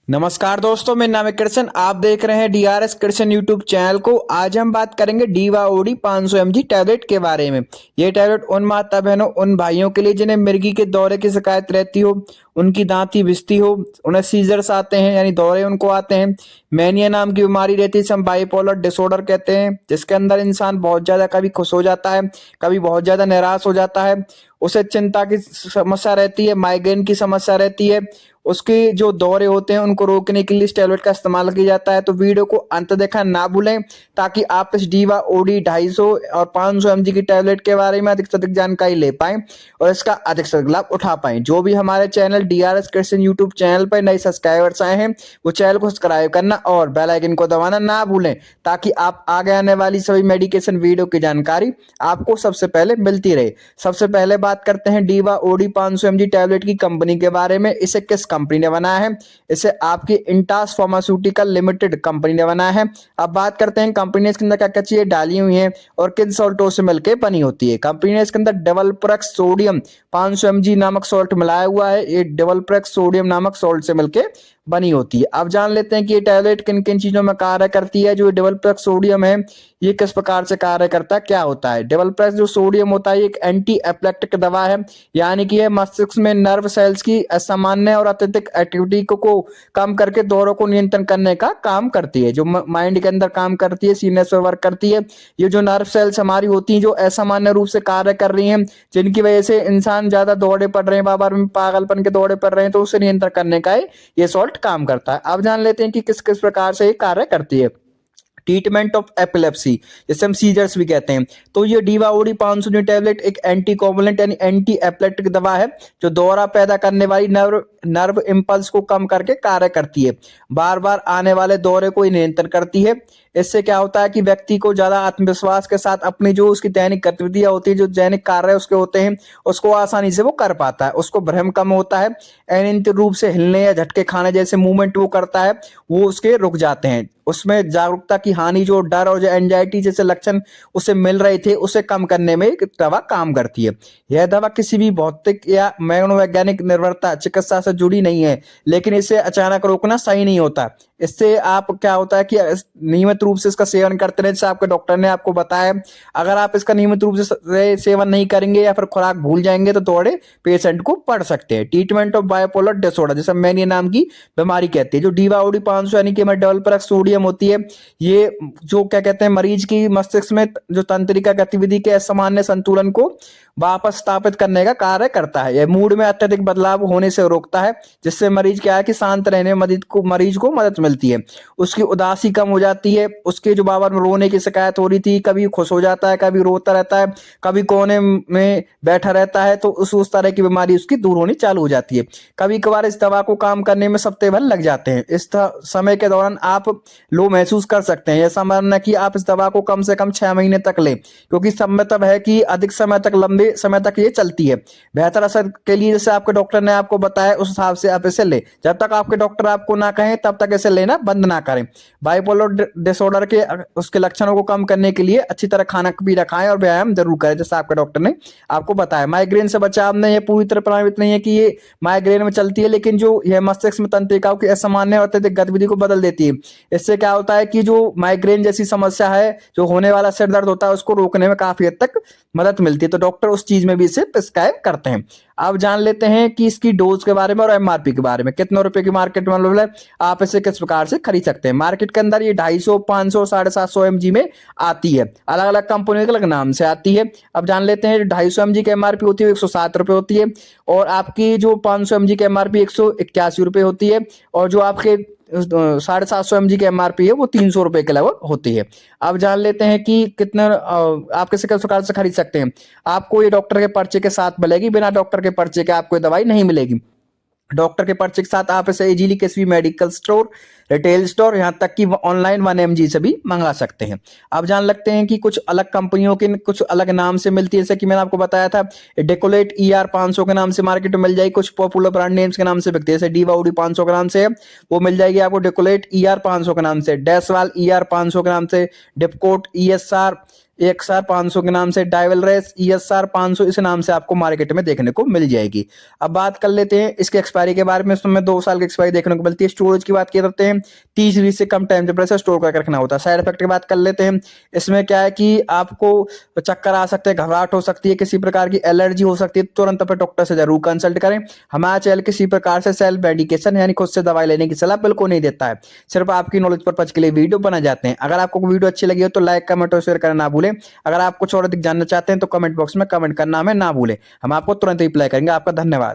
नमस्कार दोस्तों, मेरा नाम है कृष्ण। आप देख रहे हैं डीआरएस कृष्ण यूट्यूब चैनल को। आज हम बात करेंगे डीवा ओडी 500 mg टैबलेट के बारे में। ये टैबलेट उन माता बहनों, उन भाइयों के लिए जिन्हें मिर्गी के दौरे की शिकायत रहती हो, उनकी दांती भिसती हो, उन्हें सीजर्स आते हैं यानी दौरे उनको आते हैं, मैनिया नाम की बीमारी रहती है, जिसे हम बाइपोलर डिसऑर्डर कहते हैं, जिसके अंदर इंसान बहुत ज्यादा कभी खुश हो जाता है, कभी बहुत ज्यादा निराश हो जाता है, उसे चिंता की समस्या रहती है, माइग्रेन की समस्या रहती है, उसके जो दौरे होते हैं उनको रोकने के लिए इस टैबलेट का इस्तेमाल किया जाता है। तो वीडियो को अंत देखना ना भूलें, ताकि आप इस डीवा ओडी 250 और 500 mg की टैबलेट के बारे में अधिक से अधिक जानकारी ले पाएं और इसका अधिक से अधिक लाभ उठा पाएं। जो भी हमारे channel DRS Krishna YouTube channel पर नए सब्सक्राइबर्स आए हैं, वो चैनल को सब्सक्राइब करना और बेल आइकन को दबाना ना भूलें, ताकि आप आगे आने वाली सभी मेडिकेशन वीडियो की जानकारी आपको सबसे पहले मिलती रहे। सबसे पहले बात करते हैं डीवा ओडी 500 mg टैबलेट की कंपनी के बारे में। इसे किस कंपनी ने बनाया है? इसे आपकी इंटास फार्मास्यूटिकल लिमिटेड कंपनी ने बनाया है। अब बात करते हैं कंपनी ने इसके अंदर क्या क्या चीजें डाली हुई हैं और किन सॉल्टों से मिलकर बनी होती है। कंपनी ने इसके अंदर डेवलप्रक्स सोडियम 500 mg नामक सॉल्ट मिलाया हुआ है। ये डेवलप्रक्स सोडियम नामक सॉल्ट से मिलकर बनी होती है। अब जान लेते हैं कि ये टैबलेट किन किन चीजों में कार्य करती है। जो डेवलप्रक्स सोडियम है, ये किस प्रकार से कार्य करता है, क्या होता है। डेवलप्रक्स जो सोडियम होता है, एक एंटी एप्लेक्टिक दवा है, यानी कि यह मस्तिष्क में नर्व सेल्स की असामान्य और अत्यधिक एक्टिविटी को कम करके दौरों को नियंत्रण करने का काम करती है। जो माइंड के अंदर काम करती है, सीनेस पर वर्क करती है। ये जो नर्व सेल्स हमारी होती हैं, जो असामान्य रूप से कार्य कर रही हैं, जिनकी वजह से इंसान ज्यादा दौड़े पड़ रहे हैं, बार बार पागलपन के दौड़े पड़ रहे हैं, तो उसे नियंत्रण करने का ये सॉल्ट काम करता है। अब जान लेते हैं कि किस किस प्रकार से ये कार्य करती है। ट्रीटमेंट ऑफ एपिलेप्सी, जिसे हम सीजर्स भी कहते हैं। तो ये डीवा ओडी 500 mg टैबलेट एक एंटी कोवलेंट यानी एंटी एपिलेप्टिक दवा है, जो दौरा पैदा करने वाली नर्व इंपल्स को कम करके कार्य करती है। बार बार आने वाले दौरे को नियंत्रण करती है। इससे क्या होता है कि व्यक्ति को ज्यादा आत्मविश्वास के साथ अपनी जो उसकी दैनिक गतिविधियां होती है, जो दैनिक कार्य उसके होते हैं, उसको आसानी से वो कर पाता है। उसको भ्रम कम होता है। अनियंत्रित रूप से हिलने या झटके खाने जैसे मूवमेंट वो करता है, वो उसके रुक जाते हैं। उसमें जागरूकता की हानि, जो डर और जो एंजाइटी जैसे लक्षण उसे मिल रहे थे, उसे कम करने में दवा काम करती है। यह दवा किसी भी भौतिक या मनोवैज्ञानिक निर्भरता चिकित्सा से जुड़ी नहीं है, लेकिन इसे अचानक रोकना सही नहीं होता। इससे आप क्या होता है कि नियमित रूप से इसका सेवन करते रहे, जैसे आपके डॉक्टर ने आपको बताया। अगर आप इसका नियमित रूप से सेवन नहीं करेंगे या फिर खुराक भूल जाएंगे, तो थोड़े पेशेंट को पड़ सकते हैं। ट्रीटमेंट ऑफ बाइपोलर डिसऑर्डर, जैसे मैनिया नाम की बीमारी कहती है। जो डीवा ओडी 500 यानी कि डेवलप्रक्स सोडियम होती है, ये जो क्या कहते हैं, मरीज की मस्तिष्क में जो तंत्रिका गतिविधि के असामान्य संतुलन को वापस स्थापित करने का कार्य करता है। यह मूड में अत्यधिक बदलाव होने से रोकता है, जिससे मरीज क्या है कि शांत रहने में मरीज को मदद मिलती है। उसकी उदासी कम हो जाती है। उसके जो बाबा में रोने की शिकायत हो रही थी, कभी खुश हो जाता है, कभी रोता रहता है, कभी कोने में बैठा रहता है, तो उस तरह की बीमारी उसकी दूर होनी चालू हो जाती है। कभी कभार इस दवा को काम करने में हफ्ते भर लग जाते हैं। इस समय के दौरान आप लो महसूस कर सकते हैं। यह संभावना कि आप इस दवा को कम से कम 6 महीने तक लें, क्योंकि समय तब है कि अधिक समय तक, लंबे समय तक ये चलती है। बेहतर असर के लिए जैसे आपके डॉक्टर ने आपको बताया, उस हिसाब से आप इसे लें। जब तक आपके डॉक्टर आपको ना कहें, तब तक इसे लेना बंद ना करें। बाइपोलर डिसऑर्डर के उसके लक्षणों को कम करने के लिए अच्छी तरह खाना भी खाएं और व्यायाम जरूर करें, जैसे आपके डॉक्टर ने आपको बताया। माइग्रेन से बचाव में ये पूरी तरह प्रभावित नहीं है कि ये माइग्रेन में चलती है, लेकिन जो यह मस्तिष्क में तंत्रिकाओं की असामान्य और अत्यधिक गतिविधि को बदल देती है। इससे क्या होता है कि जो माइग्रेन जैसी समस्या है, जो होने वाला सिर दर्द होता है, उसको रोकने में काफी हद तक मदद मिलती है। तो डॉक्टर उस चीज में भी इसे प्रिस्क्राइब करते हैं। अब जान लेते हैं कि इसकी डोज के बारे में और एमआरपी के बारे में। कितने रुपए की मार्केट में अवेलेबल है, आप इसे किस प्रकार से खरीद सकते हैं। मार्केट के अंदर ये 250, 500, 750 mg में आती है। अलग अलग कंपनियों के अलग नाम से आती है। अब जान लेते हैं, 250 mg की एमआरपी होती है 107 रुपए होती है, और आपकी जो 500 mg की एमआरपी 181 रुपए होती है, और जो आपके 750 mg की एमआरपी है वो 300 रुपए के लगभग होती है। अब जान लेते हैं कि कितना आप किस प्रकार से खरीद सकते हैं। आपको ये डॉक्टर के पर्चे के साथ मिलेगी, बिना डॉक्टर के पर्चे के आपको दवाई नहीं मिलेगी। डॉक्टर के पर्चे के साथ आप इसे इजीली किसी भी मेडिकल स्टोर, रिटेल स्टोर, यहाँ तक कि ऑनलाइन 1 mg से भी मंगा सकते हैं। अब जान लगते हैं कि कुछ अलग कंपनियों के कुछ अलग नाम से मिलती है, जैसे कि मैंने आपको बताया था डेकोलेट ER 500 के नाम से मार्केट में मिल जाएगी। कुछ पॉपुलर ब्रांड नेम्स के नाम से बिकती है, जैसे डीवा ओडी 500 के नाम से है, वो मिल जाएगी आपको डेकोलेट ER 500 के नाम से, डेसवाल ER 500 के नाम से, डिपकोट ESR EXR 500 के नाम से, डायवलरेस ESR 500 इस नाम से आपको मार्केट में देखने को मिल जाएगी। अब बात कर लेते हैं इसके एक्सपायरी के बारे में। इसमें 2 साल की एक्सपायरी देखने को मिलती है। स्टोरेज की बात करते हैं, 30 डिग्री से कम टेम्परेचर स्टोर करके रखना होता है। साइड इफेक्ट की बात कर लेते हैं। इसमें क्या है कि आपको चक्कर आ सकते हैं, घबराहट हो सकती है, किसी प्रकार की एलर्जी हो सकती है, तुरंत अपने डॉक्टर से जरूर कंसल्ट करें। हमारा चैनल किसी प्रकार से सेल्फ मेडिकेशन यानी खुद से दवाई लेने की सलाह बिल्कुल नहीं देता है, सिर्फ आपकी नॉलेज पर्पज के लिए वीडियो बना जाते हैं। अगर आपको वीडियो अच्छी लगी हो तो लाइक, कमेंट और शेयर करना ना भूलें। अगर आप कुछ और अधिक जानना चाहते हैं तो कमेंट बॉक्स में कमेंट करना हमें ना भूलें, हम आपको तुरंत रिप्लाई करेंगे। आपका धन्यवाद।